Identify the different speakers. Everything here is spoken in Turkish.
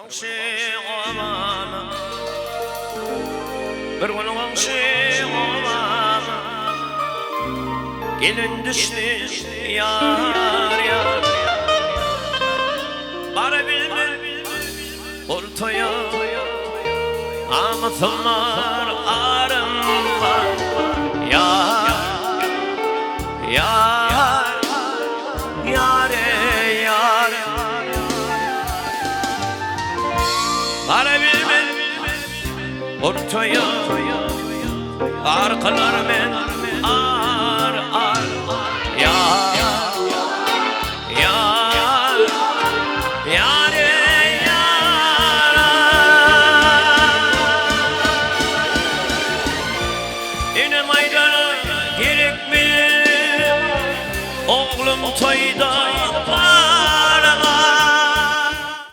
Speaker 1: olmam, bir gün olmam. Gelin düştü yar yar, bara bilmem ortaya. Amasım var, arım var, yar yar yare yar. Bara bilmem ortaya, arkalar